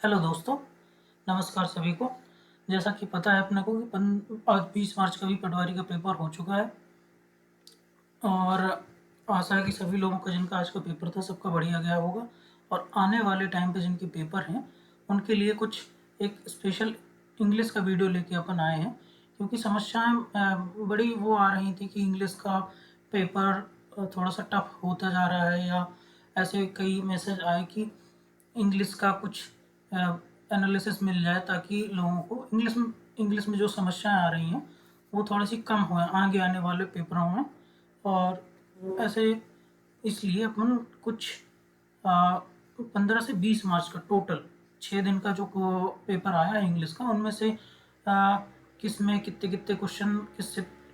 Hello दोस्तों, नमस्कार सभी को। जैसा कि पता है अपने को कि आज 20 मार्च का भी पटवारी का पेपर हो चुका है और आशा है कि सभी लोगों का जिनका आज का पेपर था सबका बढ़िया गया होगा। और आने वाले टाइम पे जिनके पेपर हैं उनके लिए कुछ एक स्पेशल इंग्लिश का वीडियो लेके अपन आए हैं, क्योंकि समस्याएं बड़ी वो आ रही थी कि इंग्लिश का पेपर थोड़ा सा टफ होता जा रहा है, या ऐसे कई मैसेज आए कि इंग्लिश का कुछ एनालिसिस मिल जाए ताकि लोगों को इंग्लिश में जो समस्याएं आ रही हैं वो थोड़ी सी कम हो आगे आने वाले पेपरों में। और ऐसे इसलिए अपन कुछ 15 से 20 मार्च का टोटल 6 दिन का जो पेपर आया है इंग्लिश का, उनमें से किस में कितने कितने क्वेश्चन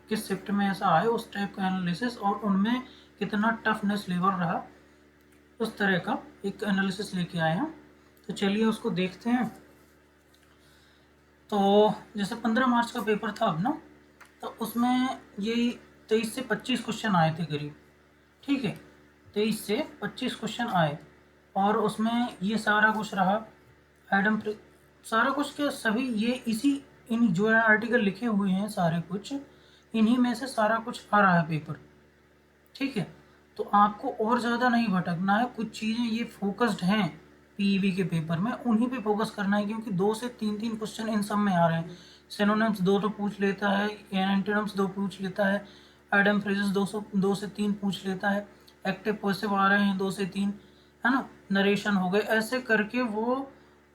किस शिफ्ट में ऐसा आए उस टाइप का एनालिसिस, और उनमें कितना टफनेस लेवल रहा, उस तरह का एक एनालिसिस लेके आए हैं। तो चलिए उसको देखते हैं। तो जैसे 15 मार्च का पेपर था अब ना, तो उसमें यही 23 से 25 क्वेश्चन आए थे करीब। ठीक है, 23 से 25 क्वेश्चन आए और उसमें ये सारा कुछ रहा। एडम सारा कुछ के सभी ये इसी इन जो है आर्टिकल लिखे हुए हैं सारे कुछ इन्हीं में से सारा कुछ आ रहा है पेपर। ठीक है, तो आपको और ज़्यादा नहीं भटकना है, कुछ चीज़ें ये फोकस्ड हैं पीईबी के पेपर में, उन्हीं पे फोकस करना है, क्योंकि 2 से 3 क्वेश्चन इन सब में आ रहे हैं। सिनोनिम्स दो तो पूछ लेता है, एंटोनिम्स दो पूछ लेता है, एडम फ्रेजेस 2 से 3 पूछ लेता है, एक्टिव पॉजिटिव आ रहे हैं 2 से 3, है ना। नरेशन हो गए, ऐसे करके वो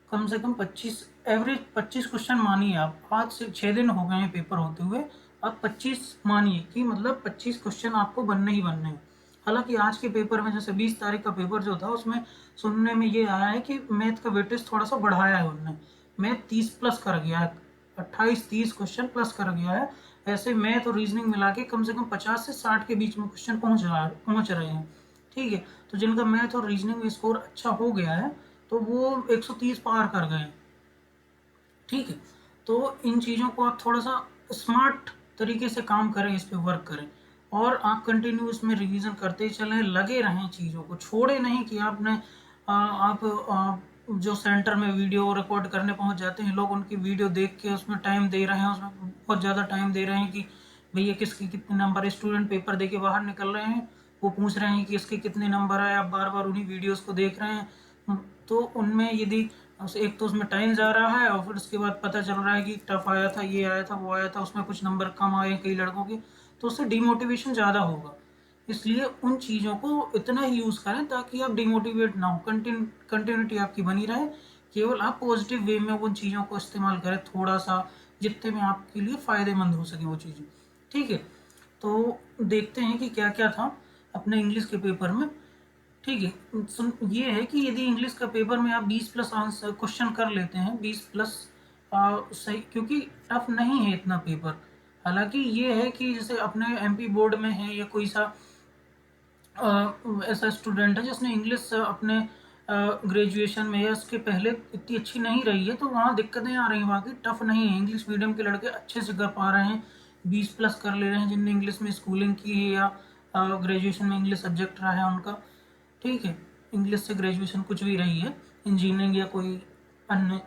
कम से कम 25 एवरेज 25 क्वेश्चन मानिए आप। आज से 6 दिन हो गए हैं पेपर होते हुए, आप 25 मानिए कि मतलब 25 क्वेश्चन आपको बनने ही बनने हैं। हालांकि आज के पेपर में जैसे 20 तारीख का पेपर जो था उसमें सुनने में ये आया है कि मैथ का वेटेज थोड़ा सा बढ़ाया है उनने, मैथ 30 प्लस कर गया है, 28-30 क्वेश्चन प्लस कर गया है। ऐसे मैथ और रीजनिंग मिला के कम से कम 50 से 60 के बीच में क्वेश्चन पहुंच रहे हैं। ठीक है, तो जिनका मैथ और रीजनिंग में स्कोर अच्छा हो गया है तो वो 130 पार कर गए। ठीक है, तो इन चीज़ों को आप थोड़ा सा स्मार्ट तरीके से काम करें, इस पे वर्क करें, और आप कंटिन्यू इसमें रिवीजन करते चलें, लगे रहें, चीज़ों को छोड़े नहीं कि आपने जो सेंटर में वीडियो रिकॉर्ड करने पहुंच जाते हैं लोग, उनकी वीडियो देख के उसमें टाइम दे रहे हैं, उसमें बहुत ज़्यादा टाइम दे रहे हैं कि भैया किसके कितने नंबर। स्टूडेंट पेपर दे के बाहर निकल रहे हैं, वो पूछ रहे हैं कि इसके कितने नंबर आए, आप बार बार उन्हीं वीडियोस को देख रहे हैं। तो उनमें यदि एक तो उसमें टाइम जा रहा है, और फिर उसके बाद पता चल रहा है कि टफ आया था, ये आया था, वो आया था, उसमें कुछ नंबर कम आए कई लड़कों के, तो उससे डिमोटिवेशन ज़्यादा होगा। इसलिए उन चीज़ों को इतना ही यूज़ करें ताकि आप डिमोटिवेट ना हो, कंटिन्यूटी आपकी बनी रहे। केवल आप पॉजिटिव वे में उन चीज़ों को इस्तेमाल करें थोड़ा सा, जितने में आपके लिए फ़ायदेमंद हो सके वो चीज़ें। ठीक है, तो देखते हैं कि क्या क्या था अपने इंग्लिश के पेपर में। ठीक है, सुन ये है कि यदि इंग्लिश का पेपर में आप 20 प्लस आंसर क्वेश्चन कर लेते हैं, 20 प्लस सही, क्योंकि टफ नहीं है इतना पेपर। हालांकि ये है कि जैसे अपने एमपी बोर्ड में है या कोई सा ऐसा स्टूडेंट है जिसने इंग्लिश अपने ग्रेजुएशन में या उसके पहले इतनी अच्छी नहीं रही है, तो वहाँ दिक्कतें आ रही हैं, बाकी टफ नहीं है। इंग्लिश मीडियम के लड़के अच्छे से कर पा रहे हैं, 20 प्लस कर ले रहे हैं जिनने इंग्लिश में स्कूलिंग की है या ग्रेजुएशन में इंग्लिश सब्जेक्ट रहा है उनका। ठीक है, इंग्लिश से ग्रेजुएशन कुछ भी रही है, इंजीनियरिंग या कोई अन्य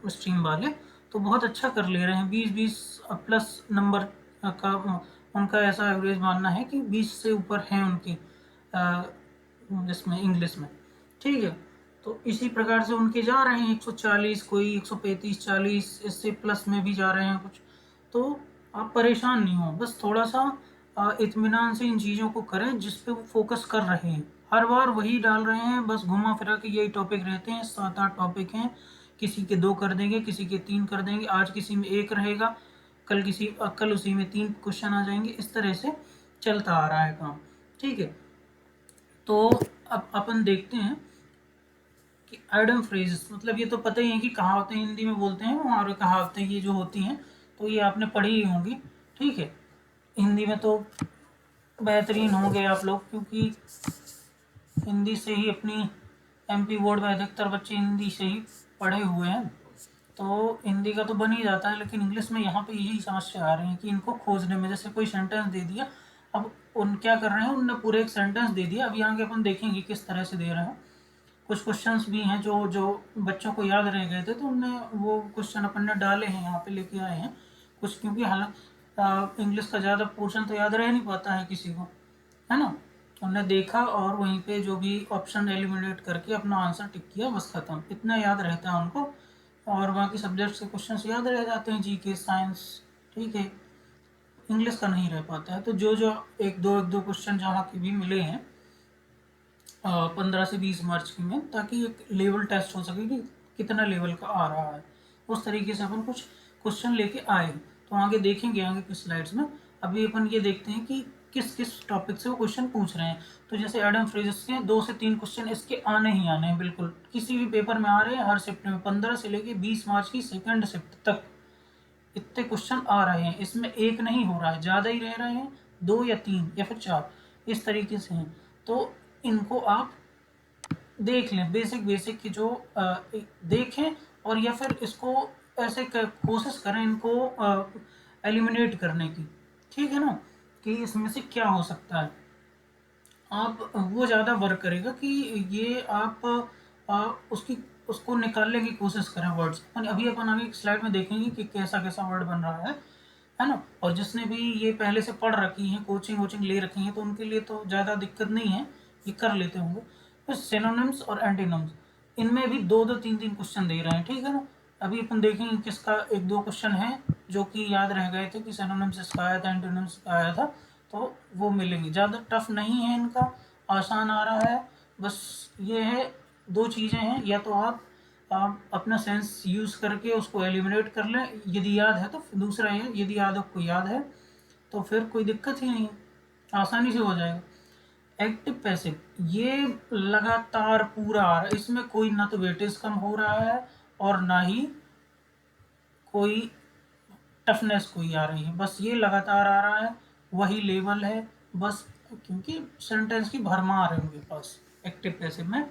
स्ट्रीम वाले, तो बहुत अच्छा कर ले रहे हैं। 20-20 प्लस नंबर का उनका ऐसा एवरेज मानना है कि 20 से ऊपर हैं उनके इसमें इंग्लिश में। ठीक है, तो इसी प्रकार से उनके जा रहे हैं 140, कोई 135-40, इससे प्लस में भी जा रहे हैं कुछ। तो आप परेशान नहीं हो, बस थोड़ा सा इत्मीनान से इन चीज़ों को करें जिस पे वो फोकस कर रहे हैं। हर बार वही डाल रहे हैं, बस घुमा फिरा के यही टॉपिक रहते हैं, 7-8 टॉपिक हैं, किसी के 2 कर देंगे, किसी के 3 कर देंगे, आज किसी में 1 रहेगा, कल उसी में 3 क्वेश्चन आ जाएंगे, इस तरह से चलता आ रहा है काम। ठीक है, तो अब अपन देखते हैं कि आइडम फ्रेजेस, मतलब ये तो पता ही है कि कहावतें हिंदी में बोलते हैं, और कहावतें ये जो होती हैं तो ये आपने पढ़ी ही होंगी। ठीक है, हिंदी में तो बेहतरीन होंगे आप लोग, क्योंकि हिंदी से ही अपनी एमपी बोर्ड में अधिकतर बच्चे हिंदी से ही पढ़े हुए हैं, तो हिंदी का तो बन ही जाता है। लेकिन इंग्लिश में यहाँ पे यही समस्या आ रही है कि इनको खोजने में, जैसे कोई सेंटेंस दे दिया, अब उन क्या कर रहे हैं, उनने पूरे एक सेंटेंस दे दिया, अब यहाँ के अपन देखेंगे किस तरह से दे रहे हैं। कुछ क्वेश्चंस भी हैं जो जो बच्चों को याद रह गए थे, तो उनने वो क्वेश्चन अपन ने डाले हैं, यहाँ पे लेके आए हैं कुछ, क्योंकि हालांकि इंग्लिश का ज़्यादा पोर्शन तो याद रह नहीं पाता है किसी को, है ना। उन्होंने देखा और वहीं पे जो भी ऑप्शन एलिमिनेट करके अपना आंसर टिक किया, बस खत्म, इतना याद रहता है उनको। और बाकी सब्जेक्ट्स के क्वेश्चंस याद रह जाते हैं, जीके, साइंस, ठीक है। इंग्लिश का नहीं रह पाता है। तो जो जो एक दो क्वेश्चन जहाँ के भी मिले हैं 15 से 20 मार्च की में, ताकि एक लेवल टेस्ट हो सके कि कितना लेवल का आ रहा है, उस तरीके से अपन कुछ क्वेश्चन लेके आए। तो आगे देखेंगे आगे की स्लाइड्स में। अभी अपन ये देखते हैं कि किस किस टॉपिक से वो क्वेश्चन पूछ रहे हैं। तो जैसे एडम फ्रेजेस के 2 से 3 क्वेश्चन इसके आने ही आने हैं, बिल्कुल किसी भी पेपर में आ रहे हैं हर शिफ्ट में, 15 से लेके 20 मार्च की सेकंड शिफ्ट तक इतने क्वेश्चन आ रहे हैं। इसमें एक नहीं हो रहा है, ज़्यादा ही रह रहे हैं, 2 या 3 या फिर 4 इस तरीके से हैं। तो इनको आप देख लें, बेसिक की जो देखें, और या फिर इसको ऐसे कोशिश करें इनको एलिमिनेट करने की, ठीक है ना, कि इसमें से क्या हो सकता है। आप वो ज़्यादा वर्क करेगा कि ये आप उसको निकालने की कोशिश करें वर्ड्स। अभी अपन आगे स्लाइड में देखेंगे कि कैसा कैसा वर्ड बन रहा है ना। और जिसने भी ये पहले से पढ़ रखी है, कोचिंग वोचिंग ले रखी है, तो उनके लिए तो ज़्यादा दिक्कत नहीं है, ये कर लेते होंगे। फिर सिनोनिम्स और एंटीनिम्स, इनमें भी 2-2 3-3 क्वेश्चन दे रहे हैं, ठीक है ना। अभी अपन देखेंगे किसका 1-2 क्वेश्चन है जो कि याद रह गए थे कि सिनोनिम्स इसका आया था, एंटीनिम्स का आया था, तो वो मिलेंगे। ज़्यादा टफ नहीं है इनका, आसान आ रहा है। बस ये है, 2 चीज़ें हैं, या तो आप अपना सेंस यूज़ करके उसको एलिमिनेट कर लें यदि याद है तो, दूसरा है यदि याद आपको याद है तो फिर कोई दिक्कत ही नहीं है, आसानी से हो जाएगा। एक्टिव पैसिव, ये लगातार पूरा आ रहा है, इसमें कोई ना तो वेटेज कम हो रहा है और ना ही कोई टफनेस कोई आ रही है, बस ये लगातार आ रहा है, वही लेवल है बस, क्योंकि सेंटेंस की भरमार है उनके पास एक्टिव पैसिव में।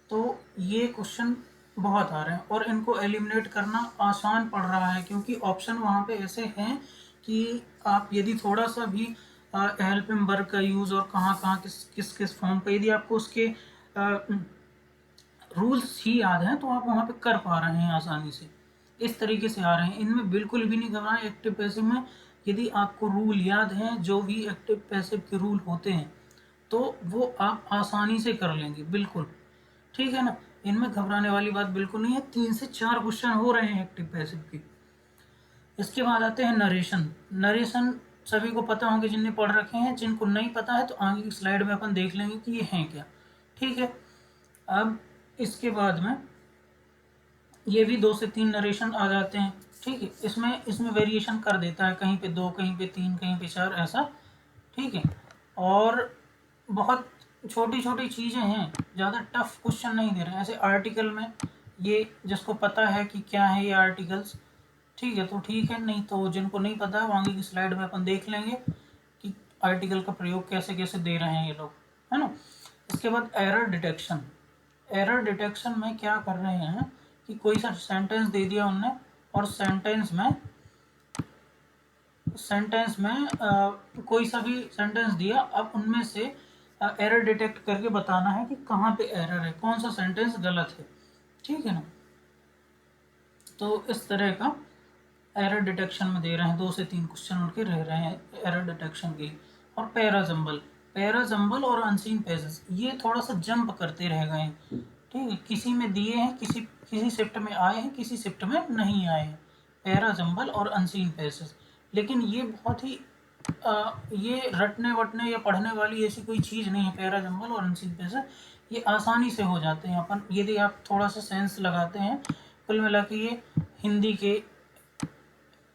तो ये क्वेश्चन बहुत आ रहे हैं और इनको एलिमिनेट करना आसान पड़ रहा है, क्योंकि ऑप्शन वहाँ पे ऐसे हैं कि आप यदि थोड़ा सा भी हेल्प इन वर्क का यूज़ और कहाँ कहाँ किस किस फॉर्म पे, यदि आपको उसके रूल्स ही याद हैं तो आप वहाँ पे कर पा रहे हैं आसानी से, इस तरीके से आ रहे हैं। इनमें बिल्कुल भी नहीं घबराएं एक्टिव पैसिव में। यदि आपको रूल याद हैं, जो भी एक्टिव पैसिव के रूल होते हैं, तो वो आप आसानी से कर लेंगे, बिल्कुल, ठीक है ना। इनमें घबराने वाली बात बिल्कुल नहीं है। 3 से 4 क्वेश्चन हो रहे हैं एक्टिव पैसिव के। इसके बाद आते हैं नरेशन। नरेशन सभी को पता होंगे जिनने पढ़ रखे हैं, जिनको नहीं पता है तो आगे की स्लाइड में अपन देख लेंगे कि ये हैं क्या, ठीक है। अब इसके बाद में ये भी 2 से 3 नरेशन आ जाते हैं, ठीक है। इसमें वेरिएशन कर देता है, कहीं पे 2, कहीं पे 3, कहीं पे 4, ऐसा, ठीक है। और बहुत छोटी छोटी चीज़ें हैं, ज़्यादा टफ क्वेश्चन नहीं दे रहे हैं। ऐसे आर्टिकल में ये जिसको पता है कि क्या है ये आर्टिकल्स, ठीक है, तो ठीक है, नहीं तो जिनको नहीं पता है आगे की स्लाइड में अपन देख लेंगे कि आर्टिकल का प्रयोग कैसे कैसे दे रहे हैं ये लोग, है ना। इसके बाद एरर डिटेक्शन। एरर डिटेक्शन में क्या कर रहे हैं कि कोई सा सेंटेंस दे दिया उनने, और सेंटेंस में कोई सा भी सेंटेंस दिया, अब उनमें से एरर डिटेक्ट करके बताना है कि कहाँ पे एरर है, कौन सा सेंटेंस गलत है, ठीक है ना। तो इस तरह का एरर डिटेक्शन में दे रहे हैं। 2 से 3 क्वेश्चन उनके रह रहे हैं एरर डिटेक्शन के। और पैराजम्बल और अनसीन पैसेज, ये थोड़ा सा जंप करते रह गए हैं, ठीक है। किसी में दिए हैं, किसी शिफ्ट में आए हैं, किसी शिफ्ट में नहीं आए हैं, पैराजम्बल और अनसीन पैसेज। लेकिन ये बहुत ही ये रटने वटने या पढ़ने वाली ऐसी कोई चीज़ नहीं है, पैराजम्बल और अनसीन पैसेज, ये आसानी से हो जाते हैं अपन यदि आप थोड़ा सा सेंस लगाते हैं। कुल मिला के ये हिंदी के,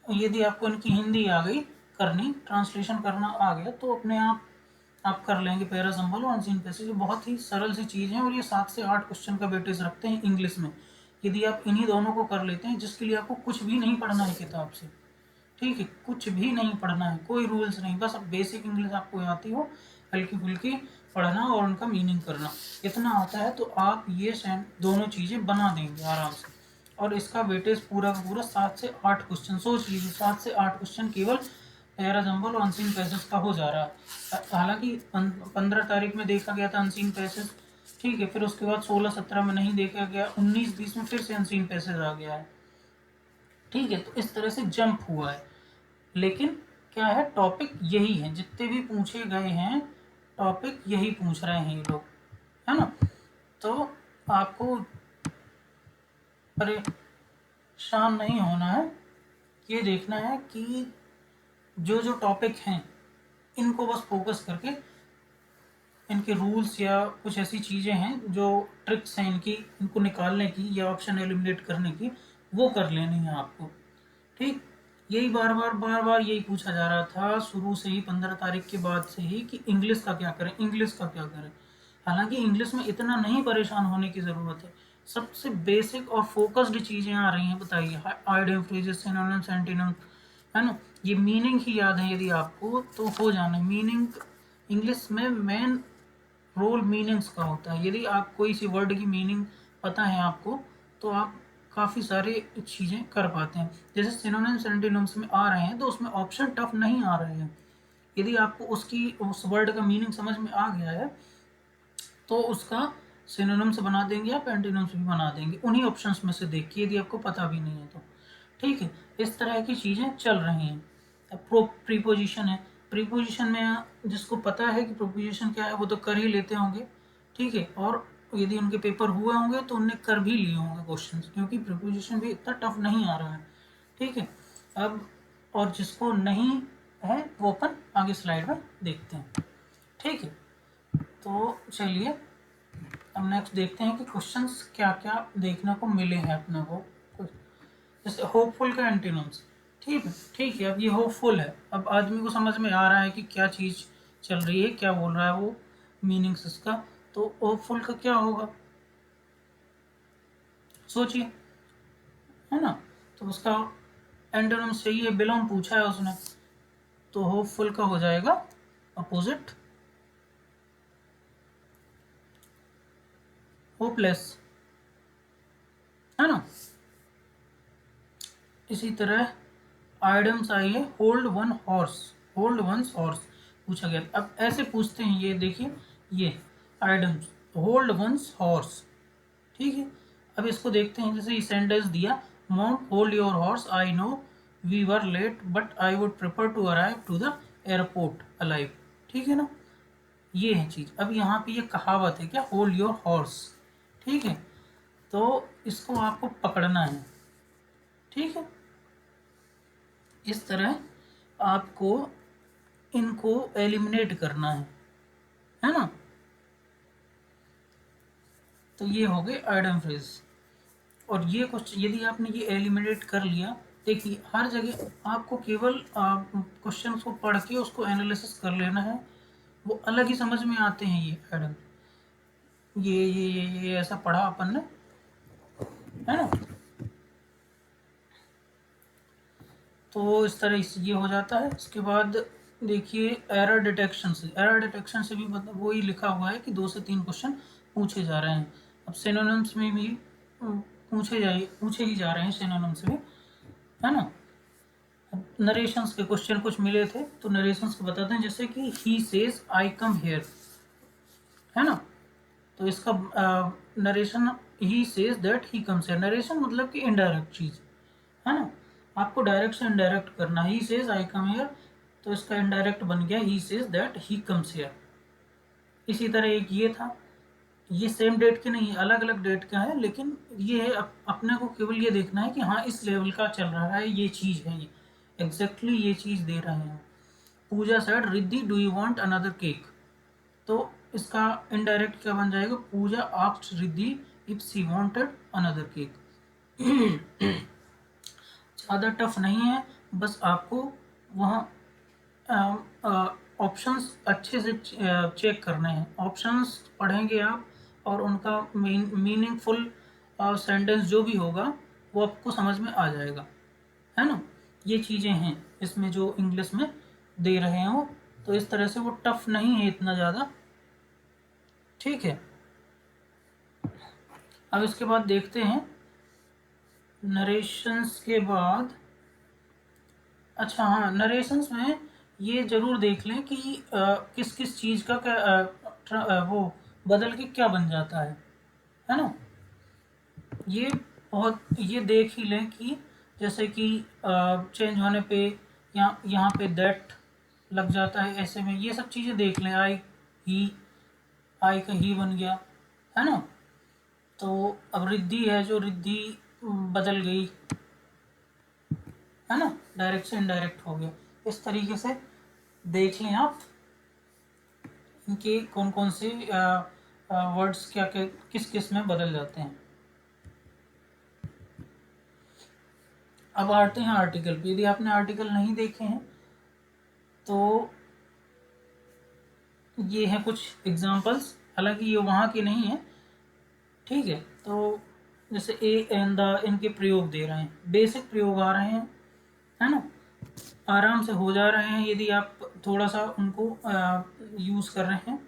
यदि आपको इनकी हिंदी आ गई करनी, ट्रांसलेशन करना आ गया, तो अपने आप कर लेंगे पैराजम्बल और अनसीन पैसेज। बहुत ही सरल सी चीज़ है और ये 7 से 8 क्वेश्चन का वेटेज रखते हैं इंग्लिश में। यदि आप इन्हीं दोनों को कर लेते हैं, जिसके लिए आपको कुछ भी नहीं पढ़ना है किताब से, ठीक है, कुछ भी नहीं पढ़ना है, कोई रूल्स नहीं, बस अब बेसिक इंग्लिश आपको आती हो, हल्की फुल्की पढ़ना और उनका मीनिंग करना, इतना आता है, तो आप ये दोनों चीज़ें बना देंगे आराम से। और इसका वेटेज पूरा का पूरा 7 से 8 क्वेश्चन, सोच लीजिए 7 से 8 क्वेश्चन केवल पैराजम्बल और अनसीन पैसेज का हो जा रहा है। हालांकि 15 तारीख में देखा गया था अनसीन पैसेज, ठीक है, फिर उसके बाद 16-17 में नहीं देखा गया, 19-20 में फिर से अनसीन पैसेज आ गया है। ठीक है, तो इस तरह से जंप हुआ है, लेकिन क्या है, टॉपिक यही है, जितने भी पूछे गए हैं टॉपिक यही पूछ रहे हैं ये लोग, है ना। तो आपको परेशान नहीं होना है, ये देखना है कि जो जो टॉपिक हैं इनको बस फोकस करके इनके रूल्स या कुछ ऐसी चीज़ें हैं जो ट्रिक्स हैं इनकी, इनको निकालने की या ऑप्शन एलिमिनेट करने की, वो कर लेनी है आपको। ठीक, यही बार बार यही पूछा जा रहा था शुरू से ही, 15 तारीख के बाद से ही, कि इंग्लिश का क्या करें, इंग्लिश का क्या करें। हालांकि इंग्लिश में इतना नहीं परेशान होने की ज़रूरत है, सबसे बेसिक और फोकस्ड चीज़ें आ रही हैं। बताइए, आइडियम, फ्रेजेस, सिनोनिम्स, एंटोनिम्स, है ना, ये मीनिंग ही याद है यदि आपको तो हो जाना। मीनिंग इंग्लिश में मेन रोल मीनिंग्स का होता है। यदि आप कोई सी वर्ड की मीनिंग पता है आपको, तो आप काफ़ी सारी चीज़ें कर पाते हैं। जैसे सिनोनिम्स एंटोनिम्स में आ रहे हैं तो उसमें ऑप्शन टफ नहीं आ रहे हैं। यदि आपको उस वर्ड का मीनिंग समझ में आ गया है तो उसका सिनोनिम्स बना देंगे, आप एंटोनिम्स भी बना देंगे उन्हीं ऑप्शंस में से देख के, यदि आपको पता भी नहीं है तो। ठीक है, इस तरह की चीज़ें चल रही हैं। अब प्रीपोजिशन है, प्रीपोजिशन में जिसको पता है कि प्रीपोजिशन क्या है वो तो कर ही लेते होंगे। ठीक है, और यदि उनके पेपर हुए होंगे तो उनने कर भी लिए होंगे क्वेश्चन, क्योंकि प्रीपोजिशन भी इतना टफ नहीं आ रहा है। ठीक है, अब और जिसको नहीं है वो अपन आगे स्लाइड में देखते हैं। ठीक है, तो चलिए अब नेक्स्ट देखते हैं कि क्वेश्चंस क्या क्या देखने को मिले हैं अपने को। जैसे होपफुल का एंटीनम्स, ठीक है, अब ये होपफुल है, अब आदमी को समझ में आ रहा है कि क्या चीज़ चल रही है, क्या बोल रहा है वो, मीनिंग्स इसका। तो होपफुल का क्या होगा, सोचिए, है ना। तो उसका एंटोनिम्स सही है, बिलोंग पूछा है उसने, तो होपफुल का हो जाएगा अपोजिट, होपलेस, है ना। इसी तरह आइडम्स आई है, hold one horse, hold once horse पूछा गया। अब ऐसे पूछते हैं, ये देखिए, ये आइडम्स, होल्ड वंस हॉर्स। ठीक है, अब इसको देखते हैं। जैसे सेंटेंस दिया, mount hold your horse, I know we were late but I would prefer to arrive to the airport alive. ठीक है ना, ये है चीज़। अब यहाँ पे ये कहावत है क्या, होल्ड योर हॉर्स। ठीक है, तो इसको आपको पकड़ना है। ठीक है, इस तरह आपको इनको एलिमिनेट करना है ना। तो ये हो गए आइडम फ्रेज। और ये क्वेश्चन यदि आपने ये एलिमिनेट कर लिया, देखिए हर जगह आपको केवल क्वेश्चन को पढ़ के उसको एनालिसिस कर लेना है, वो अलग ही समझ में आते हैं ये आइडम। ये ऐसा पढ़ा अपन ने, है ना। तो इस तरह से ये हो जाता है। इसके बाद देखिए एरर डिटेक्शन से, एरर डिटेक्शन से भी मतलब वही लिखा हुआ है कि 2 से 3 क्वेश्चन पूछे जा रहे हैं। अब सिनोनिम्स में भी पूछे ही जा रहे हैं सिनोनिम्स भी, है ना। अब नरेशंस के क्वेश्चन कुछ मिले थे तो नरेशंस को बताते हैं। जैसे कि he says I come here, है ना, तो इसका narration, he says that he comes here. Narration मतलब कि इनडायरेक्ट चीज़, है ना। आपको डायरेक्ट से इनडायरेक्ट करना, he says I come here, तो इसका इनडायरेक्ट बन गया he says that he comes here. इसी तरह एक ये था, ये सेम डेट के नहीं, अलग अलग डेट का है, लेकिन ये है अपने को केवल ये देखना है कि हाँ इस लेवल का चल रहा है, ये चीज़ है, ये एग्जैक्टली ये चीज़ दे रहे हैं। Pooja said Riddhi do you want another cake, तो इसका इनडायरेक्ट क्या बन जाएगा, Pooja asked Riddhi if she wanted another cake. ज़्यादा टफ नहीं है, बस आपको वहाँ ऑप्शंस अच्छे से चेक करने हैं। ऑप्शंस पढ़ेंगे आप और उनका मीनिंगफुल सेंटेंस जो भी होगा वो आपको समझ में आ जाएगा, है ना। ये चीज़ें हैं इसमें जो इंग्लिश में दे रहे हो, तो इस तरह से वो टफ नहीं है इतना ज़्यादा। ठीक है, अब इसके बाद देखते हैं नरेशंस के बाद। अच्छा हाँ, नरेशंस में ये जरूर देख लें कि किस किस चीज़ का वो बदल के क्या बन जाता है ना। ये देख ही लें कि जैसे कि चेंज होने पे यहाँ पे दैट लग जाता है, ऐसे में ये सब चीज़ें देख लें। आई का ही बन गया, है ना। तो अब रिद्धि है, जो रिद्धि बदल गई, है ना, डायरेक्ट से इनडायरेक्ट हो गया। इस तरीके से देख लें आप इनके कौन कौन से वर्ड्स क्या क्या किस किस में बदल जाते हैं। अब आते हैं आर्टिकल पे। यदि आपने आर्टिकल नहीं देखे हैं तो ये हैं कुछ एग्जांपल्स, हालांकि ये वहाँ के नहीं है, ठीक है। तो जैसे ए एंड द, इनके प्रयोग दे रहे हैं, बेसिक प्रयोग आ रहे हैं, है ना, आराम से हो जा रहे हैं यदि आप थोड़ा सा उनको यूज़ कर रहे हैं।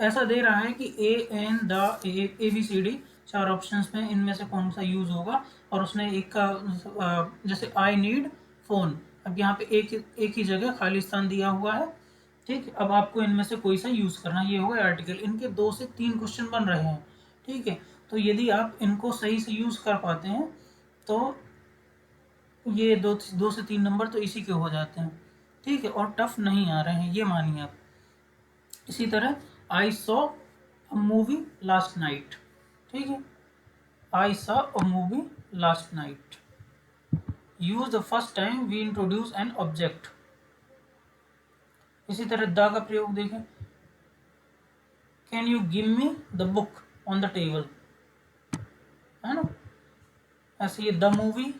ऐसा दे रहा है कि a an the, A B C D, 4 options में इनमें से कौन सा यूज़ होगा, और उसने एक का जैसे आई नीड फ़ोन, अब यहाँ पे एक ही जगह खाली स्थान दिया हुआ है, ठीक। अब आपको इनमें से कोई सा यूज़ करना, ये होगा आर्टिकल। इनके 2 से 3 क्वेश्चन बन रहे हैं, ठीक है। तो यदि आप इनको सही से यूज़ कर पाते हैं तो ये दो से 3 नंबर तो इसी के हो जाते हैं, ठीक है, और टफ नहीं आ रहे हैं, ये मानिए आप। इसी तरह I saw a movie last night, ठीक है, I saw a movie last night. Use the first time we introduce an object. इसी तरह द का प्रयोग देखें, can you give me the book on the table, है ना। ऐसे ये the movie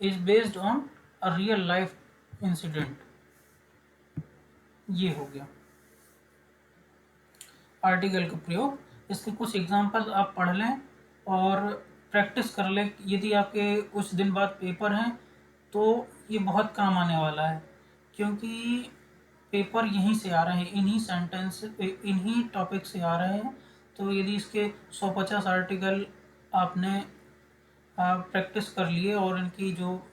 is based on a real life incident, ये हो गया आर्टिकल का प्रयोग। इसके कुछ एग्जांपल आप पढ़ लें और प्रैक्टिस कर लें। यदि आपके कुछ दिन बाद पेपर हैं तो ये बहुत काम आने वाला है, क्योंकि पेपर यहीं से आ रहे हैं, इन्हीं सेंटेंस, इन्हीं टॉपिक से आ रहे हैं। तो यदि इसके 150 आर्टिकल आपने प्रैक्टिस कर लिए और इनकी जो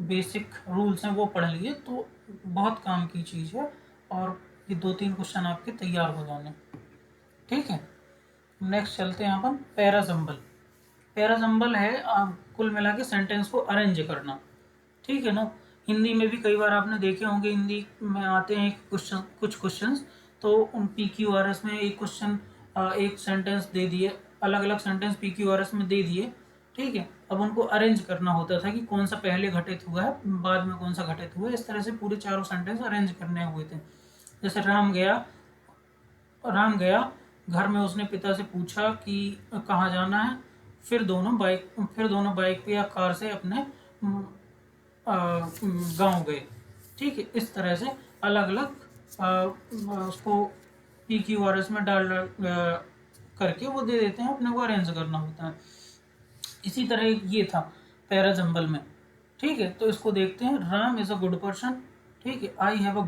बेसिक रूल्स हैं वो पढ़ लिए तो बहुत काम की चीज़ है, और ये 2-3 क्वेश्चन आपके तैयार हो जाने, ठीक है। नेक्स्ट चलते हैं अपन पैराजम्बल। पैराजम्बल है कुल मिला के सेंटेंस को अरेंज करना, ठीक है ना। हिंदी में भी कई बार आपने देखे होंगे, हिंदी में आते हैं कुछ क्वेश्चंस, तो उन PQRS में एक क्वेश्चन, एक सेंटेंस दे दिए, अलग अलग सेंटेंस PQRS में दे दिए, ठीक है। अब उनको अरेंज करना होता था कि कौन सा पहले घटित हुआ है, बाद में कौन सा घटित हुआ है, इस तरह से पूरे चारों सेंटेंस अरेंज करने हुए थे। जैसे राम गया घर में, उसने पिता से पूछा कि कहाँ जाना है, फिर दोनों बाइक पे या कार से अपने गांव गए, ठीक है। इस तरह से अलग अलग उसको PQRS में डाल करके वो दे देते हैं, अपने को अरेंज करना होता है। इसी तरह ये था पैराजम्बल में, ठीक है। तो इसको देखते हैं। Ram is a good person, ठीक है। I have a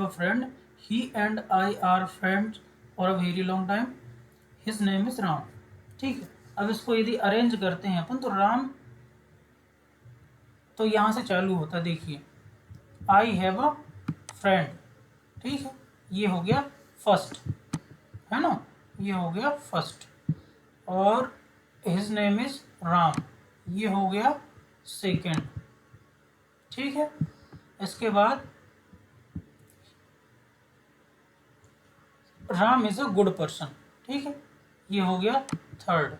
friend, he and I R friends for a very long time, his name is Ram, ठीक है। अब इसको यदि अरेंज करते हैं अपन तो राम तो यहाँ से चालू होता है, देखिए आई हैव अ फ्रेंड, ठीक है, ये हो गया फर्स्ट, है ना, ये हो गया फर्स्ट, और हिज नेम इज राम, ये हो गया सेकेंड, ठीक है। इसके बाद Ram is a good person, ठीक है, ये हो गया third.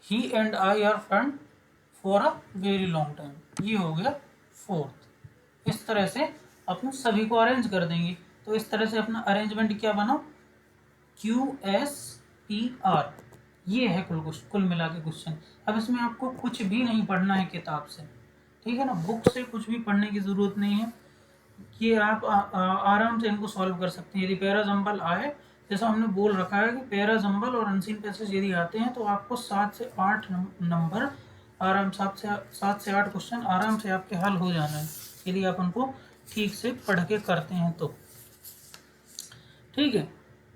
He and I R friend for a very long time, ये हो गया फोर्थ। इस तरह से अपन सभी को अरेंज कर देंगे। तो इस तरह से अपना अरेंजमेंट क्या बना, QSPR, ये है कुल मिला के क्वेश्चन। अब इसमें आपको कुछ भी नहीं पढ़ना है किताब से, ठीक है ना, बुक से कुछ भी पढ़ने की ज़रूरत नहीं है। ये आप आराम से इनको सॉल्व कर सकते हैं। यदि पैराजम्बल आए, जैसा हमने बोल रखा है कि पैराजम्बल और अनसीन पैसेज यदि आते हैं तो आपको 7 से 8 नंबर आराम, 7 से 8 क्वेश्चन आराम से आपके हल हो जाना है, यदि आप उनको ठीक से पढ़ के करते हैं तो, ठीक है।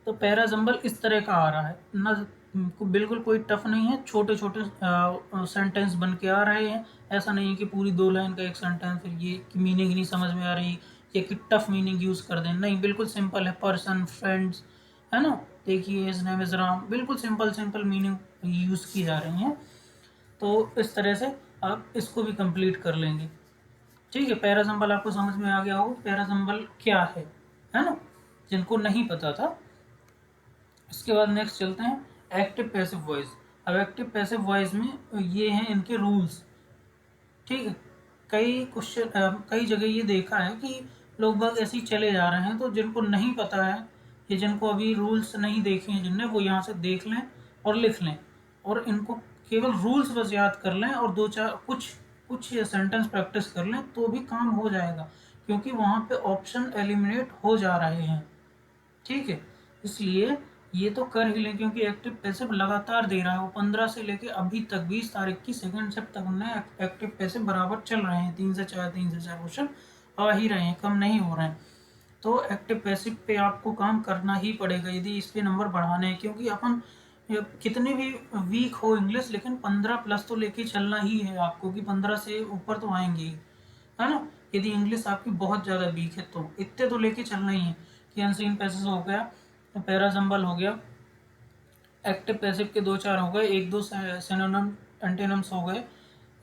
तो पैराजम्बल इस तरह का आ रहा है ना, बिल्कुल कोई टफ नहीं है, छोटे छोटे सेंटेंस बन के आ रहे हैं। ऐसा नहीं है कि पूरी 2 लाइन का एक सेंटेंस, फिर ये मीनिंग नहीं समझ में आ रही, कि टफ मीनिंग यूज़ कर दें, नहीं, बिल्कुल सिंपल है, पर्सन, फ्रेंड्स, है ना। देखिए हिज नेम इज़ राम, बिल्कुल सिंपल सिंपल मीनिंग यूज़ की जा रही हैं। तो इस तरह से आप इसको भी कंप्लीट कर लेंगे। ठीक है, पैरा सिंबल आपको समझ में आ गया होगा पैरा सिंबल क्या है ना, जिनको नहीं पता था। इसके बाद नेक्स्ट चलते हैं एक्टिव पैसिव वॉइस। अब एक्टिव पैसिव वॉइस में ये हैं इनके रूल्स। ठीक है, कई जगह ये देखा है कि लोग बाग ऐसे ही चले जा रहे हैं, तो जिनको नहीं पता है या जिनको अभी रूल्स नहीं देखे हैं जिनने, वो यहाँ से देख लें और लिख लें, और इनको केवल रूल्स बस याद कर लें और दो चार कुछ कुछ सेंटेंस प्रैक्टिस कर लें तो भी काम हो जाएगा, क्योंकि वहाँ पे ऑप्शन एलिमिनेट हो जा रहे हैं। ठीक है, इसलिए ये तो कर ही लें, क्योंकि एक्टिव पैसिव लगातार दे रहा है, वो 15 से लेके अभी तक 20 तारीख की सेकंड शिफ्ट तक उन्हें एक्टिव पैसिव बराबर चल रहे हैं, 3 से 4 क्वेश्चन आ ही रहे हैं, कम नहीं हो रहे हैं। तो एक्टिव पैसिव पे आपको काम करना ही पड़ेगा यदि इस पे नंबर बढ़ाने हैं, क्योंकि अपन कितने भी वीक हो इंग्लिश, लेकिन 15 प्लस तो लेके चलना ही है आपको, कि 15 से ऊपर तो आएंगे ही, है ना। यदि इंग्लिश आपकी बहुत ज़्यादा वीक है तो इतने तो लेके चलना ही है, कि अनसीन पैसेज हो गया, पैरा सिंबल हो गया, एक्टिव पैसिव के 2-4 हो गए, 1-2 सिनोनिम एंटोनिम्स हो गए,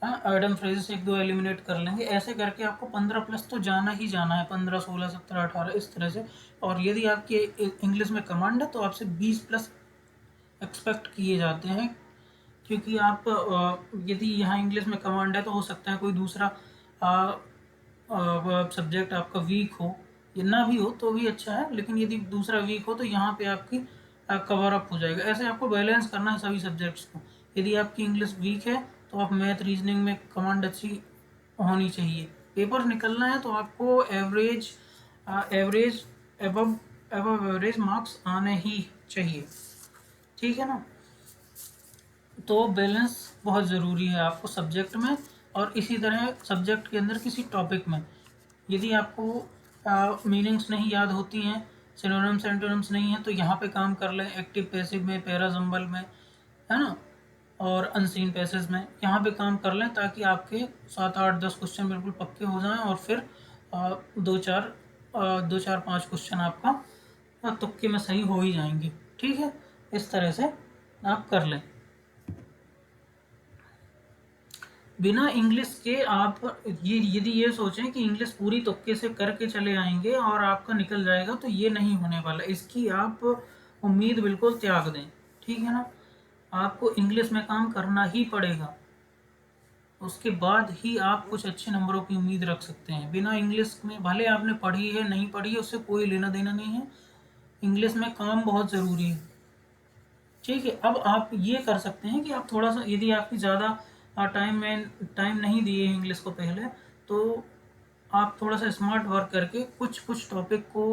आइडम फ्रेजेस 1-2 एलिमिनेट कर लेंगे। ऐसे करके आपको 15 प्लस तो जाना ही जाना है, 15, 16, 17, 18 इस तरह से। और यदि आपके इंग्लिश में कमांड है तो आपसे 20 प्लस एक्सपेक्ट किए जाते हैं, क्योंकि आप यदि यहाँ इंग्लिश में कमांड है तो हो सकता है कोई दूसरा सब्जेक्ट आपका वीक हो, या ना भी हो तो भी अच्छा है, लेकिन यदि दूसरा वीक हो तो यहाँ पे आपकी कवर अप हो जाएगा। ऐसे आपको बैलेंस करना है सभी सब्जेक्ट्स को। यदि आपकी इंग्लिश वीक है तो आप मैथ रीजनिंग में कमांड अच्छी होनी चाहिए। पेपर निकलना है तो आपको एवरेज एबव एवरेज मार्क्स आने ही चाहिए। ठीक है ना, तो बैलेंस बहुत ज़रूरी है आपको सब्जेक्ट में, और इसी तरह सब्जेक्ट के अंदर किसी टॉपिक में यदि आपको मीनिंग्स नहीं याद होती हैं, सिनोनिम्स एंटोनिम्स नहीं है, तो यहाँ पे काम कर लें एक्टिव पैसिव में, पैरा सिंबल में, है ना, और अनसीन पैसेज में यहाँ पे काम कर लें, ताकि आपके 7, 8, 10 क्वेश्चन बिल्कुल पक्के हो जाएं, और फिर 2-4 5 क्वेश्चन आपका तुक्के में सही हो ही जाएंगे। ठीक है, इस तरह से आप कर लें। बिना इंग्लिश के आप यदि ये सोचें कि इंग्लिश पूरी तुक्के से करके चले आएंगे और आपका निकल जाएगा, तो ये नहीं होने वाला, इसकी आप उम्मीद बिल्कुल त्याग दें। ठीक है ना, आपको इंग्लिश में काम करना ही पड़ेगा, उसके बाद ही आप कुछ अच्छे नंबरों की उम्मीद रख सकते हैं। बिना इंग्लिश में भले आपने पढ़ी है नहीं पढ़ी है उससे कोई लेना देना नहीं है, इंग्लिश में काम बहुत ज़रूरी है। ठीक है, अब आप ये कर सकते हैं कि आप थोड़ा सा, यदि आपकी ज़्यादा टाइम नहीं दिए इंग्लिश को पहले, तो आप थोड़ा सा स्मार्ट वर्क करके कुछ कुछ टॉपिक को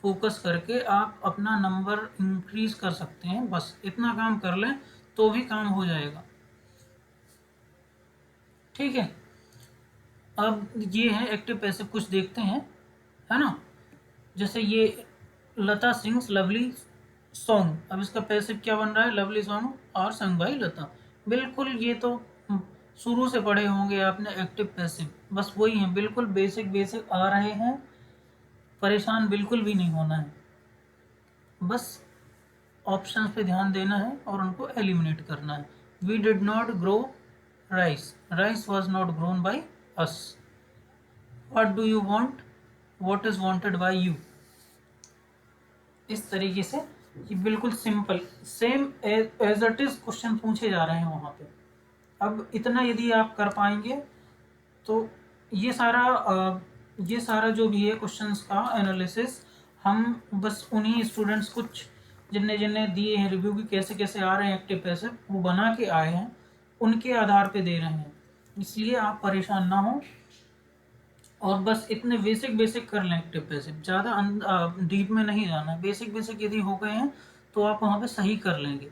फोकस करके आप अपना नंबर इंक्रीज कर सकते हैं। बस इतना काम कर लें तो भी काम हो जाएगा। ठीक है, अब ये है एक्टिव पैसिव, कुछ देखते हैं, है ना। जैसे ये लता सिंग्स लवली सॉन्ग, अब इसका पैसिव क्या बन रहा है, लवली सॉन्ग और संग बाई लता। बिल्कुल ये तो शुरू से पढ़े होंगे आपने एक्टिव पैसिव, बस वही है, बिल्कुल बेसिक बेसिक आ रहे हैं, परेशान बिल्कुल भी नहीं होना है, बस ऑप्शंस पे ध्यान देना है और उनको एलिमिनेट करना है। We did not grow rice, rice was not grown by us. What do you want, what is wanted by you. इस तरीके से ये बिल्कुल simple same as it is question पूछे जा रहे हैं वहाँ पे। अब इतना यदि आप कर पाएंगे तो ये सारा जो भी है क्वेश्चंस का एनालिसिस, हम बस उन्हीं स्टूडेंट्स कुछ जिनने जिनने दिए हैं रिव्यू की कैसे कैसे आ रहे हैं एक्टिव पैसिव, वो बना के आए हैं, उनके आधार पे दे रहे हैं, इसलिए आप परेशान ना हो, और बस इतने बेसिक बेसिक कर लें एक्टिव पैसिव, ज़्यादा डीप में नहीं जाना है। बेसिक बेसिक यदि हो गए हैं तो आप वहाँ पे सही कर लेंगे।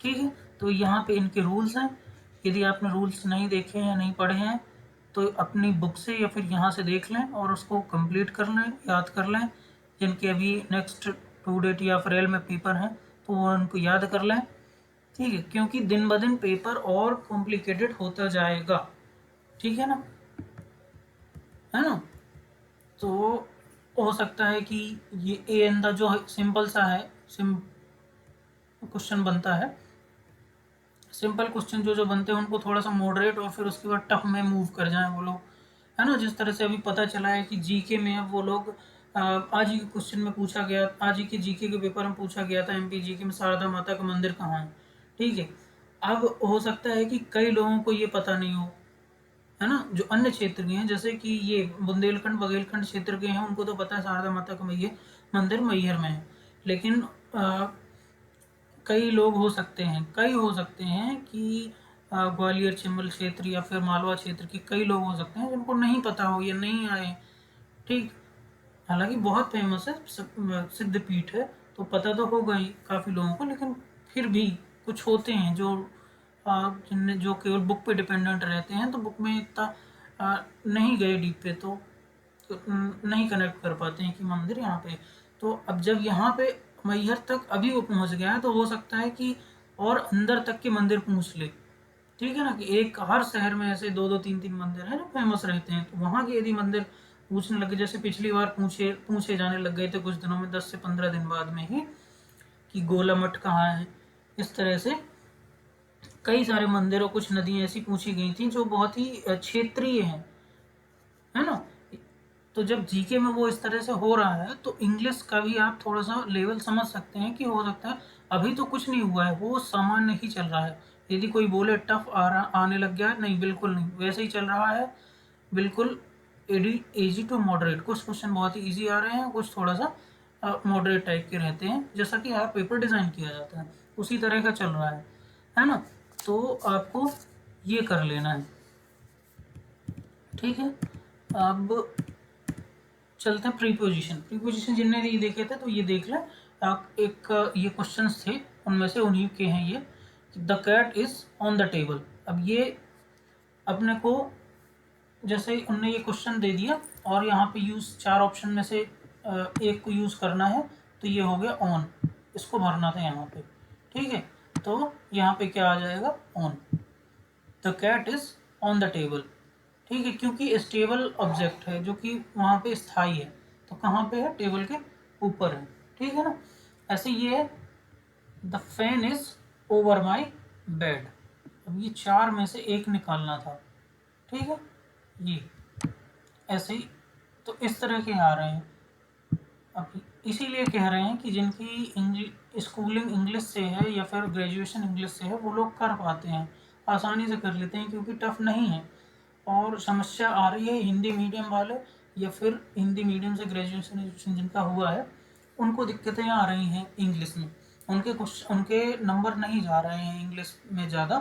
ठीक है, तो यहाँ पे इनके रूल्स हैं, यदि आपने रूल्स नहीं देखे हैं, नहीं पढ़े हैं, तो अपनी बुक से या फिर यहाँ से देख लें और उसको कंप्लीट कर लें, याद कर लें। जिनके अभी नेक्स्ट 2 डेट या अप्रैल में पेपर हैं तो वो उनको याद कर लें। ठीक है, क्योंकि दिन ब दिन पेपर और कॉम्प्लिकेटेड होता जाएगा। ठीक है ना, है ना। तो हो सकता है कि ये ए एन द जो सिंपल सा है, क्वेश्चन बनता है, सिंपल क्वेश्चन जो बनते हैं उनको थोड़ा सा मॉडरेट और फिर उसके बाद टफ में मूव कर जाएं वो लोग, है ना। जिस तरह से अभी पता चला है कि जीके में अब वो लोग आज ही के क्वेश्चन में पूछा गया, आज ही के जीके के पेपर में पूछा गया था एमपी जीके में शारदा माता का मंदिर कहाँ है, ठीक है। अब हो सकता है कि कई लोगों को ये पता नहीं हो, है ना, जो अन्य क्षेत्र के हैं, जैसे कि ये बुंदेलखंड बघेलखंड क्षेत्र के हैं, उनको तो पता है शारदा माता का मंदिर मैहर में है। लेकिन कई लोग हो सकते हैं, कि ग्वालियर चंबल क्षेत्र या फिर मालवा क्षेत्र के कई लोग हो सकते हैं जिनको नहीं पता हो या नहीं आए, ठीक। हालांकि बहुत फेमस है, सिद्ध पीठ है, तो पता तो होगा ही काफ़ी लोगों को, लेकिन फिर भी कुछ होते हैं जो जिनने जो केवल बुक पे डिपेंडेंट रहते हैं, तो बुक में इतना नहीं गए डीप पे, तो नहीं कनेक्ट कर पाते हैं कि मंदिर यहाँ पे। तो अब जब यहाँ पे मैहर तक अभी वो पहुँच गया है, तो हो सकता है कि और अंदर तक के मंदिर पूछ ले, ठीक है ना, कि एक हर शहर में ऐसे दो दो तीन तीन मंदिर हैं जो फेमस रहते हैं, तो वहाँ के यदि मंदिर पूछने लगे, जैसे पिछली बार पूछे जाने लग गए थे कुछ दिनों में, 10 से 15 दिन बाद में ही, कि गोला मठ कहाँ है, इस तरह से कई सारे मंदिर और कुछ नदियाँ ऐसी पूछी गई थी जो बहुत ही क्षेत्रीय हैं, है ना। तो जब जीके में वो इस तरह से हो रहा है, तो इंग्लिश का भी आप थोड़ा सा लेवल समझ सकते हैं कि हो सकता है अभी तो कुछ नहीं हुआ है, वो सामान्य ही चल रहा है। यदि कोई बोले टफ आने लग गया है, नहीं, बिल्कुल नहीं, वैसे ही चल रहा है, बिल्कुल इजी टू मॉडरेट। कुछ क्वेश्चन बहुत ही इजी आ रहे हैं, कुछ थोड़ा सा मॉडरेट टाइप के रहते हैं, जैसा कि हर पेपर डिज़ाइन किया जाता है उसी तरह का चल रहा है ना। तो आपको ये कर लेना है, ठीक है। अब चलते हैं प्रीपोजिशन जिनने नहीं देखे थे तो ये देख लें। एक ये क्वेश्चंस थे, उनमें से उन्हीं के हैं ये। The cat is on the table. अब ये अपने को, जैसे उनने ये क्वेश्चन दे दिया और यहाँ पे यूज़ 4 ऑप्शन में से एक को यूज़ करना है, तो ये हो गया ऑन, इसको भरना था यहाँ पे, ठीक है। तो यहाँ पे क्या आ जाएगा, on. The cat is on the table, ठीक है, क्योंकि स्टेबल ऑब्जेक्ट है जो कि वहाँ पे स्थायी है, तो कहाँ पे है, टेबल के ऊपर है, ठीक है ना। ऐसे ये है, the fan is over my bed. अब ये 4 में से एक निकालना था, ठीक है, ये ऐसे ही, तो इस तरह के आ रहे हैं। अब इसीलिए कह रहे हैं कि जिनकी स्कूलिंग इंग्लिश से है या फिर ग्रेजुएशन इंग्लिश से है, वो लोग कर पाते हैं, आसानी से कर लेते हैं, क्योंकि टफ नहीं है। और समस्या आ रही है हिंदी मीडियम वाले या फिर हिंदी मीडियम से ग्रेजुएशन जिनका हुआ है, उनको दिक्कतें आ रही हैं इंग्लिश में, उनके नंबर नहीं जा रहे हैं इंग्लिश में ज़्यादा,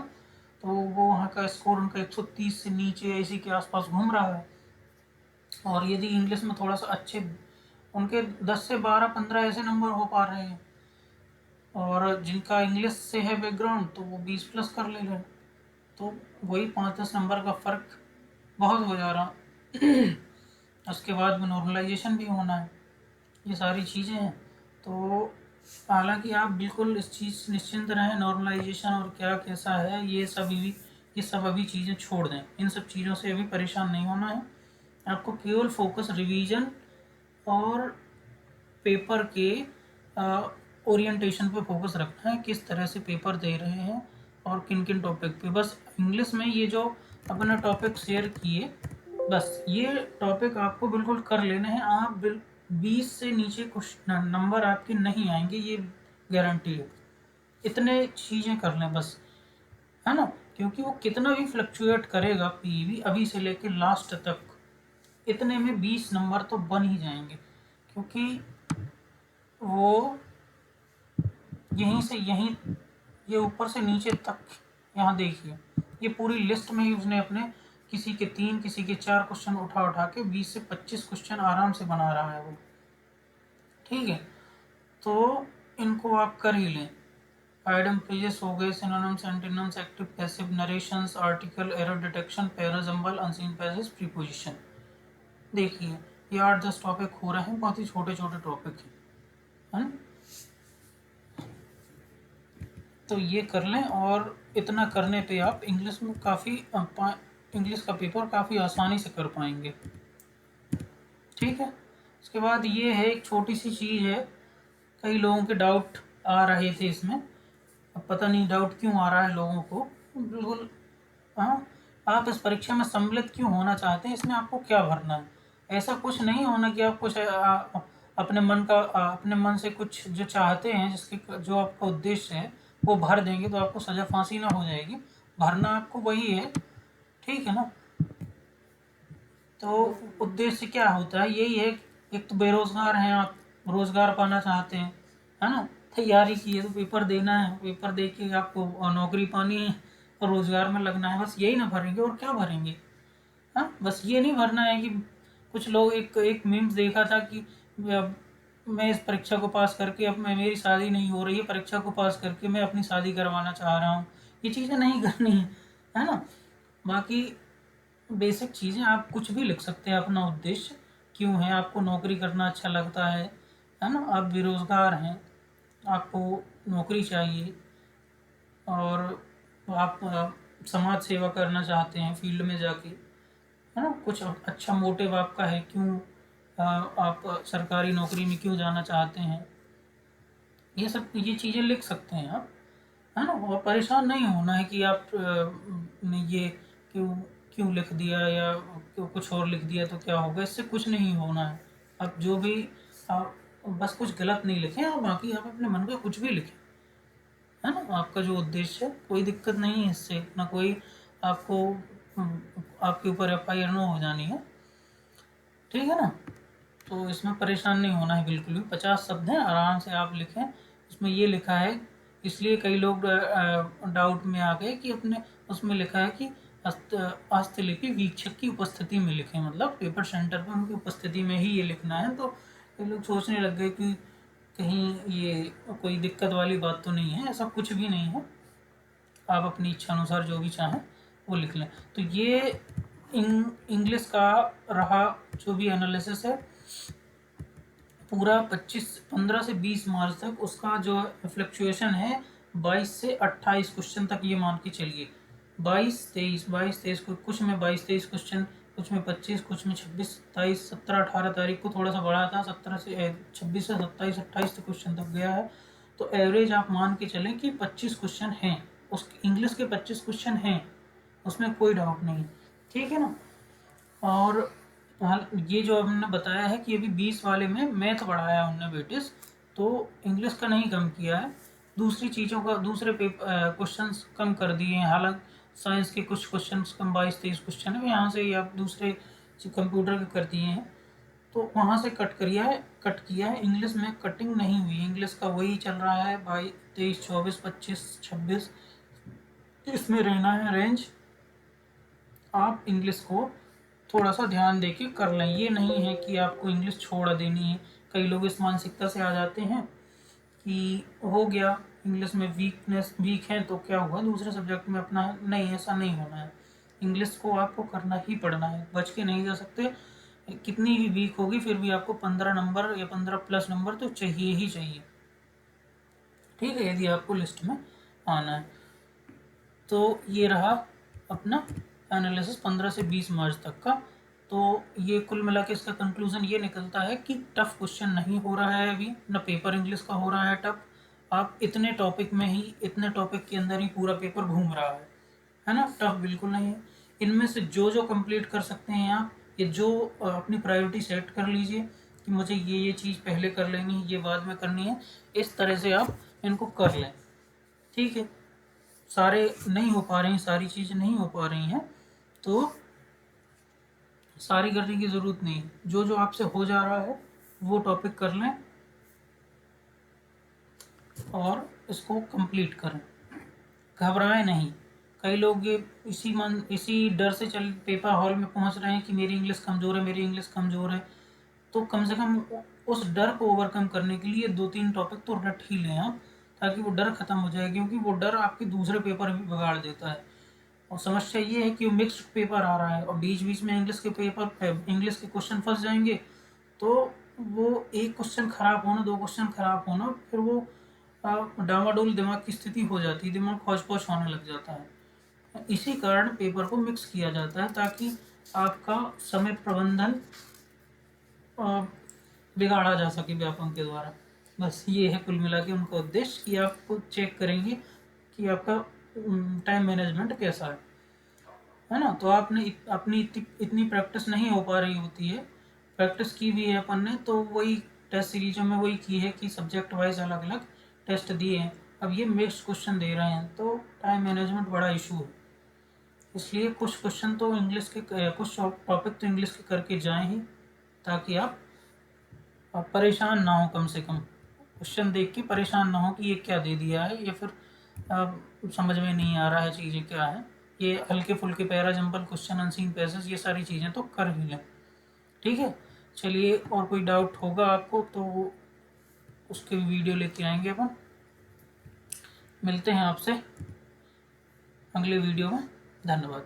तो वो वहाँ का स्कोर उनका 130 से नीचे इसी के आसपास घूम रहा है। और यदि इंग्लिश में थोड़ा सा अच्छे, उनके 10 से 12-15 ऐसे नंबर हो पा रहे हैं, और जिनका इंग्लिश से है बैकग्राउंड तो वो 20 प्लस कर ले रहे हैं, तो वही 5-10 नंबर का फ़र्क बहुत हो जा रहा। उसके बाद में नॉर्मलाइजेशन भी होना है, ये सारी चीज़ें हैं। तो हालांकि आप बिल्कुल इस चीज़ से निश्चिंत रहें, नॉर्मलाइजेशन और क्या कैसा है ये सब अभी चीज़ें छोड़ दें, इन सब चीज़ों से अभी परेशान नहीं होना है। आपको केवल फोकस रिवीजन और पेपर के ओरिएंटेशन पे फोकस रखना है, किस तरह से पेपर दे रहे हैं और किन किन टॉपिक पे। बस इंग्लिश में ये जो अपने टॉपिक शेयर किए, बस ये टॉपिक आपको बिल्कुल कर लेने हैं। आप 20 से नीचे कुछ नंबर आपके नहीं आएंगे, ये गारंटी है। इतने चीज़ें कर लें बस, है ना, क्योंकि वो कितना भी फ्लक्चुएट करेगा पीवी अभी से लेके लास्ट तक, इतने में 20 नंबर तो बन ही जाएंगे, क्योंकि वो यहीं से यहीं, ये ऊपर से नीचे तक, यहाँ देखिए ये पूरी लिस्ट में ही उसने अपने किसी के 3 किसी के 4 क्वेश्चन उठा उठा के 20 से 25 क्वेश्चन आराम से बना रहा है वो, ठीक है। तो इनको आप कर ही लें। आइडम फ्रेजेस हो गए, synonyms, antonyms, active passive, narrations, article, error detection, parajumble, unseen passage, preposition. देखिए ये 8-10 टॉपिक हो रहे हैं, बहुत ही छोटे छोटे टॉपिक हैं, तो ये कर लें। और इतना करने पे आप इंग्लिश में इंग्लिश का पेपर काफ़ी आसानी से कर पाएंगे, ठीक है। उसके बाद ये है एक छोटी सी चीज़ है, कई लोगों के डाउट आ रहे थे इसमें, अब पता नहीं डाउट क्यों आ रहा है लोगों को। बिल्कुल हाँ, आप इस परीक्षा में सम्मिलित क्यों होना चाहते हैं, इसमें आपको क्या भरना है। ऐसा कुछ नहीं होना कि आप कुछ अपने मन से कुछ जो चाहते हैं, जिसके जो आपका उद्देश्य है वो भर देंगे तो आपको सजा फांसी ना हो जाएगी। भरना आपको वही है, ठीक है ना। तो उद्देश्य क्या होता है, यही है। एक तो बेरोजगार हैं आप, रोजगार पाना चाहते हैं, है ना। तैयारी की है तो पेपर देना है, पेपर दे के आपको नौकरी पानी है और रोजगार में लगना है, बस यही ना भरेंगे और क्या भरेंगे। हाँ, बस ये नहीं भरना है कि कुछ लोग, एक एक मीम्स देखा था कि अब मैं इस परीक्षा को पास करके, अब मैं मेरी शादी नहीं हो रही है, परीक्षा को पास करके मैं अपनी शादी करवाना चाह रहा हूँ। ये चीज़ें नहीं करनी है ना। बाकी बेसिक चीज़ें आप कुछ भी लिख सकते हैं, अपना उद्देश्य क्यों है, आपको नौकरी करना अच्छा लगता है ना, आप बेरोज़गार हैं, आपको नौकरी चाहिए और आप समाज सेवा करना चाहते हैं फील्ड में जाके, है ना। कुछ अच्छा मोटिव आपका है, क्यों आप सरकारी नौकरी में क्यों जाना चाहते हैं, ये सब ये चीज़ें लिख सकते हैं आप, है ना। और परेशान नहीं होना है कि आप ने ये क्यों क्यों लिख दिया या क्यों कुछ और लिख दिया तो क्या होगा, इससे कुछ नहीं होना है। आप जो भी आप बस कुछ गलत नहीं लिखें, और बाकी आप अपने मन का कुछ भी लिखें, है ना। आपका जो उद्देश्य है, कोई दिक्कत नहीं है इससे, ना कोई आपको आपके ऊपर FIR ना हो जानी है, ठीक है ना। तो इसमें परेशान नहीं होना है बिल्कुल भी। 50 शब्द हैं, आराम से आप लिखें। उसमें ये लिखा है, इसलिए कई लोग डाउट में आ गए कि अपने उसमें लिखा है कि हस्तलिपि वीक्षक की उपस्थिति में लिखें, मतलब पेपर सेंटर पर उनकी उपस्थिति में ही ये लिखना है। तो कई लोग सोचने लग गए कि कहीं ये कोई दिक्कत वाली बात तो नहीं है, ऐसा कुछ भी नहीं है। आप अपनी इच्छा अनुसार जो भी चाहें वो लिख लें। तो ये इंग्लिश का रहा जो भी एनालिसिस है पूरा 15 से 20 मार्च तक, उसका जो फ्लक्चुएशन है 22 से 28 क्वेश्चन तक, ये मान के चलिए 22 23 कुछ में 22 23 क्वेश्चन, कुछ में 25, कुछ में 26 27 17 18 तारीख को थोड़ा सा बढ़ा था, 17 से 26 से 27 28 तक क्वेश्चन तक गया है। तो एवरेज आप मान के चलें कि 25 क्वेश्चन हैं, उस इंग्लिश के 25 क्वेश्चन हैं, उसमें कोई डाउट नहीं, ठीक है ना। और हाल ये जो हमने बताया है कि अभी 20 वाले में मैथ बढ़ाया उनने वेटेज, तो इंग्लिश का नहीं कम किया है, दूसरी चीज़ों का दूसरे क्वेश्चंस कम कर दिए हैं। हालांकि साइंस के कुछ क्वेश्चंस कम 22-23 क्वेश्चन है, यहाँ से ही आप दूसरे कंप्यूटर के कर दिए हैं, तो वहाँ से कट किया है। इंग्लिश में कटिंग नहीं हुई, इंग्लिश का वही चल रहा है 22 23 24 25 26, इसमें रहना है रेंज। आप इंग्लिश को थोड़ा सा ध्यान दे के कर लें, ये नहीं है कि आपको इंग्लिश छोड़ देनी है। कई लोग इस मानसिकता से आ जाते हैं कि हो गया इंग्लिश में वीक है तो क्या हुआ दूसरे सब्जेक्ट में अपना, नहीं ऐसा नहीं होना है। इंग्लिश को आपको करना ही पड़ना है, बच के नहीं जा सकते। कितनी भी वीक होगी फिर भी आपको 15 नंबर या 15+ नंबर तो चाहिए ही चाहिए, ठीक है, यदि आपको लिस्ट में आना है। तो ये रहा अपना एनालिसिस 15 से 20 मार्च तक का। तो ये कुल मिला के इसका कंक्लूजन ये निकलता है कि टफ क्वेश्चन नहीं हो रहा है अभी, न पेपर इंग्लिश का हो रहा है टफ। आप इतने टॉपिक में ही, इतने टॉपिक के अंदर ही पूरा पेपर घूम रहा है ना। टफ बिल्कुल नहीं है। इनमें से जो जो कंप्लीट कर सकते हैं आप, ये जो अपनी प्रायोरिटी सेट कर लीजिए कि मुझे ये चीज़ पहले कर लेनी है, ये बाद में करनी है, इस तरह से आप इनको कर लें, ठीक है। सारे नहीं हो पा रहे हैं, सारी चीज़ें नहीं हो पा रही हैं तो सारी करने की ज़रूरत नहीं, जो जो आपसे हो जा रहा है वो टॉपिक कर लें और इसको कंप्लीट करें, घबराएं नहीं। कई लोग ये इसी डर से चल पेपर हॉल में पहुंच रहे हैं कि मेरी इंग्लिश कमज़ोर है, मेरी इंग्लिश कमज़ोर है। तो कम से कम उस डर को ओवरकम करने के लिए 2-3 टॉपिक तो रट ही लें आप, ताकि वो डर ख़त्म हो जाए, क्योंकि वो डर आपके दूसरे पेपर भी बिगाड़ देता है। और समस्या ये है कि वो मिक्स्ड पेपर आ रहा है और बीच बीच में इंग्लिश के क्वेश्चन फंस जाएंगे, तो वो एक क्वेश्चन खराब होना, 2 क्वेश्चन खराब होना, फिर वो डामाडोल दिमाग की स्थिति हो जाती है, दिमाग हौच पौच होने लग जाता है। इसी कारण पेपर को मिक्स किया जाता है, ताकि आपका समय प्रबंधन बिगाड़ा जा सके व्यापम के द्वारा। बस ये है कुल मिला के उनका उद्देश्य कि आपको चेक करेंगे कि आपका टाइम मैनेजमेंट कैसा है ना। तो आपने अपनी इतनी प्रैक्टिस नहीं हो पा रही होती है, प्रैक्टिस की भी है अपन ने, तो वही टेस्ट सीरीजों में वही की है कि सब्जेक्ट वाइज अलग अलग टेस्ट दिए हैं। अब ये मिक्स्ड क्वेश्चन दे रहे हैं तो टाइम मैनेजमेंट बड़ा इशू है, इसलिए कुछ क्वेश्चन तो इंग्लिश के, कुछ टॉपिक तो इंग्लिश के करके जाएं ही, ताकि आप परेशान ना हो, कम से कम क्वेश्चन देख के परेशान ना हो कि ये क्या दे दिया है, या फिर समझ में नहीं आ रहा है चीज़ें क्या है। ये हल्के फुल्के पैरा जंपल क्वेश्चन, अनसीन पैसेज, ये सारी चीज़ें तो कर ही लें। ठीक है, चलिए, और कोई डाउट होगा आपको तो उसके वीडियो लेके आएंगे अपन। मिलते हैं आपसे अगले वीडियो में। धन्यवाद।